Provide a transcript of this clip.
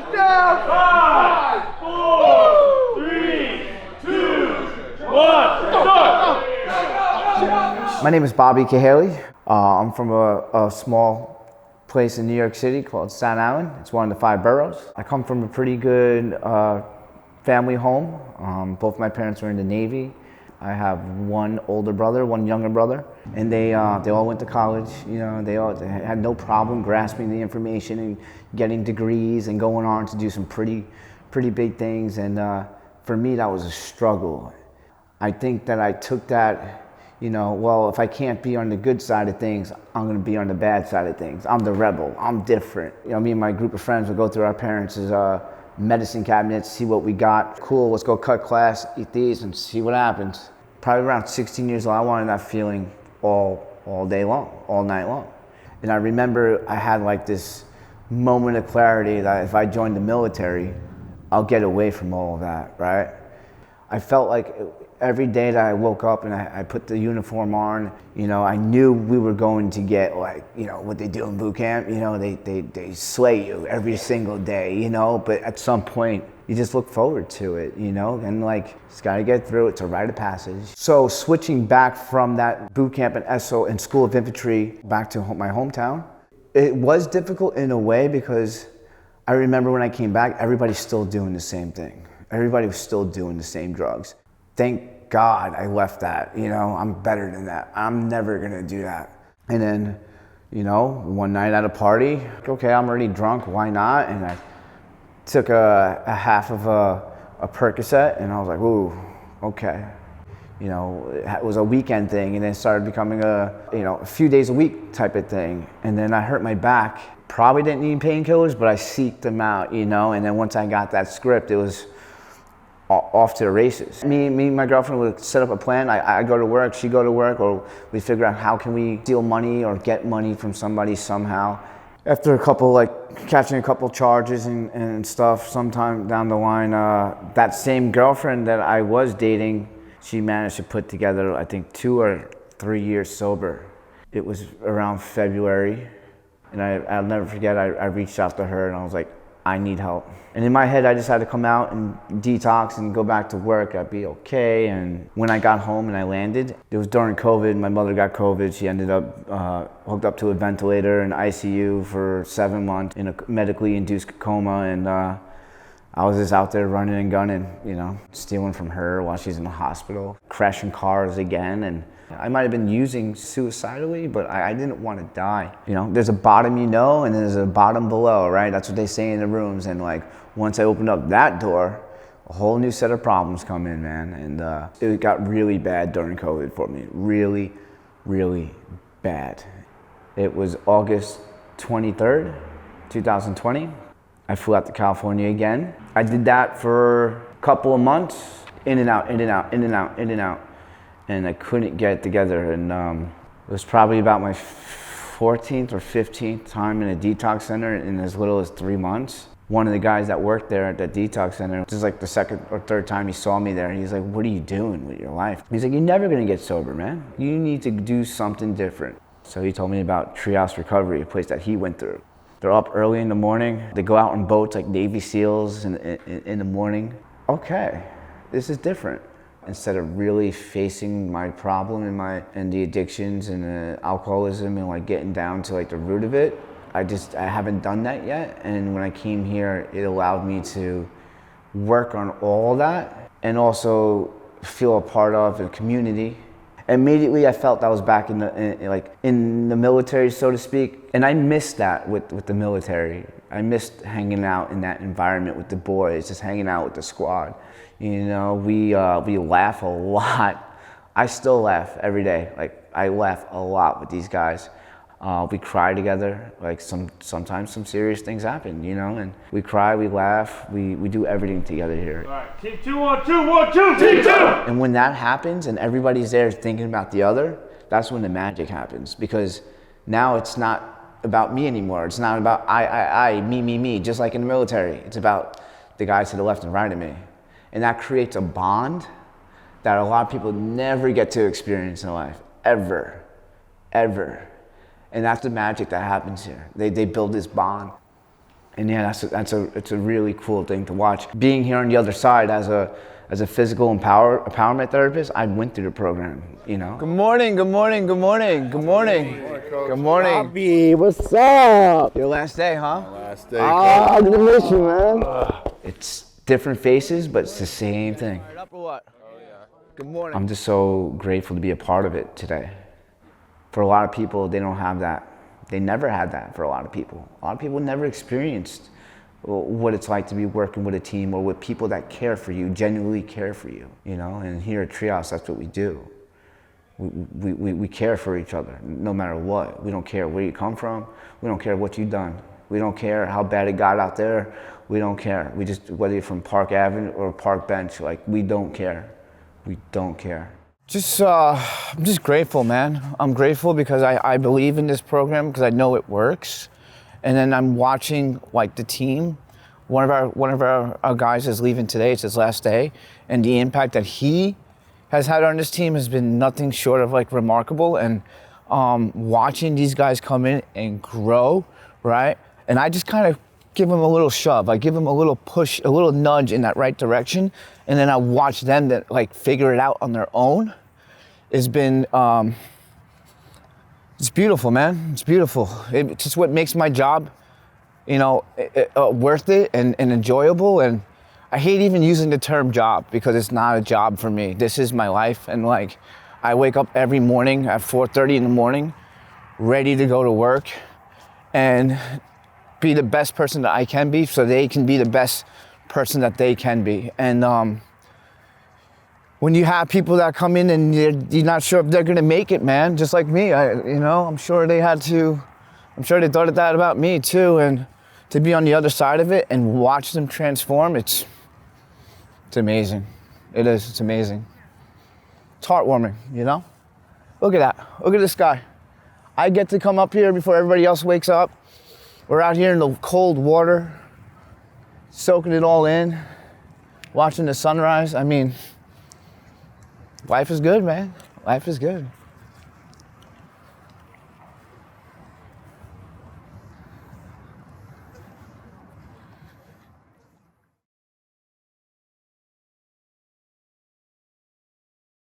Touchdown! 5, 4, 3, 2, 1, start! My name is Kahaly. I'm from a small place in New York City called Staten Island. It's one of the 5 boroughs. I come from a pretty good family home. Both my parents were in the Navy. I have one older brother, one younger brother, and they all went to college. You know, they had no problem grasping the information and getting degrees and going on to do some pretty big things. And for me, that was a struggle. I think that I took that, you know, well, if I can't be on the good side of things, I'm gonna be on the bad side of things. I'm the rebel, I'm different. You know, me and my group of friends would go through our parents' medicine cabinets, see what we got. Cool, let's go cut class, eat these, and see what happens. Probably around 16 years old, I wanted that feeling all day long, all night long. And I remember I had like this moment of clarity that if I joined the military, I'll get away from all of that, right? I felt like every day that I woke up and I put the uniform on, you know, I knew we were going to get, like, you know, what they do in boot camp, you know, they slay you every single day, you know, but at some point you just look forward to it, you know, and like, just gotta get through it. It's a rite of passage. So switching back from that boot camp and ESO and School of Infantry back to my hometown, it was difficult in a way because I remember when I came back, everybody's still doing the same thing. Everybody was still doing the same drugs. Thank God I left that, you know, I'm better than that. I'm never gonna do that. And then, you know, one night at a party, okay, I'm already drunk, why not? And I took a half of a Percocet and I was like, ooh, okay. You know, it was a weekend thing and then it started becoming a few days a week type of thing. And then I hurt my back. Probably didn't need painkillers, but I seeked them out, you know, and then once I got that script, it was off to the races. Me and my girlfriend would set up a plan. I go to work, she go to work, or we figure out how can we steal money or get money from somebody somehow. After catching a couple charges and stuff, sometime down the line, that same girlfriend that I was dating, she managed to put together, I think, 2 or 3 years sober. It was around February, and I'll never forget, I reached out to her and I was like, I need help. And in my head, I just had to come out and detox and go back to work. I'd be okay. And when I got home and I landed, it was during COVID. My mother got COVID. She ended up hooked up to a ventilator in ICU for 7 months in a medically induced coma. And I was just out there running and gunning, you know, stealing from her while she's in the hospital, crashing cars again. And I might have been using suicidally, but I didn't want to die. You know, there's a bottom, you know, and there's a bottom below, right? That's what they say in the rooms. And like, once I opened up that door, a whole new set of problems come in, man. And it got really bad during COVID for me. Really, really bad. It was August 23rd, 2020. I flew out to California again. I did that for a couple of months, in and out, in and out, in and out, in and out. And I couldn't get it together. And it was probably about my 14th or 15th time in a detox center in as little as 3 months. One of the guys that worked there at that detox center, this is like the 2nd or 3rd time he saw me there, and he's like, what are you doing with your life? He's like, you're never gonna get sober, man. You need to do something different. So he told me about Treehouse Recovery, a place that he went through. They're up early in the morning. They go out on boats like Navy SEALs in the morning. Okay, this is different. Instead of really facing my problem and the addictions and the alcoholism and like getting down to like the root of it, I haven't done that yet. And when I came here, it allowed me to work on all that and also feel a part of a community. Immediately, I felt I was back in the military, so to speak, and I missed that with the military. I missed hanging out in that environment with the boys, just hanging out with the squad. You know, we laugh a lot. I still laugh every day. Like, I laugh a lot with these guys. We cry together. Like, sometimes some serious things happen, you know, and we cry, we laugh, we do everything together here. All right, team 2, 1, 2, 1, 2, team 2! And when that happens and everybody's there thinking about the other, that's when the magic happens, because now it's not about me anymore. It's not about I, me, just like in the military. It's about the guys to the left and right of me. And that creates a bond that a lot of people never get to experience in life, ever. And that's the magic that happens here. They build this bond. And yeah, it's a really cool thing to watch. Being here on the other side as a physical empowerment therapist, I went through the program, you know. Good morning, good morning, good morning, good morning. Good morning. Bobby, what's up? Your last day, huh? Last day. Ah, I'm gonna miss you, man. It's different faces, but it's the same thing. Up or what? Good morning. I'm just so grateful to be a part of it today. For a lot of people, they don't have that. They never had that for a lot of people. A lot of people never experienced what it's like to be working with a team or with people that care for you, genuinely care for you, you know? And here at Treehouse, that's what we do. We care for each other, no matter what. We don't care where you come from. We don't care what you've done. We don't care how bad it got out there. We don't care. We just, whether you're from Park Avenue or Park Bench, like, we don't care. We don't care. I'm just grateful, man. I'm grateful because I believe in this program because I know it works. And then I'm watching like the team. One of our guys is leaving today. It's his last day. And the impact that he has had on this team has been nothing short of like remarkable. And watching these guys come in and grow, right? And I just kind of give them a little shove. I give them a little push, a little nudge in that right direction. And then I watch them that like figure it out on their own. It's been, it's beautiful, man. It's beautiful. It's just what makes my job, you know, worth it and enjoyable. And I hate even using the term job because it's not a job for me. This is my life. And like, I wake up every morning at 4:30 in the morning, ready to go to work and be the best person that I can be so they can be the best person that they can be. And when you have people that come in and you're not sure if they're gonna make it, man, just like me, I'm sure they thought of that about me too. And to be on the other side of it and watch them transform, it's amazing. It is, it's amazing. It's heartwarming, you know? Look at that, look at this guy. I get to come up here before everybody else wakes up. We're out here in the cold water, soaking it all in, watching the sunrise. I mean, life is good, man. Life is good.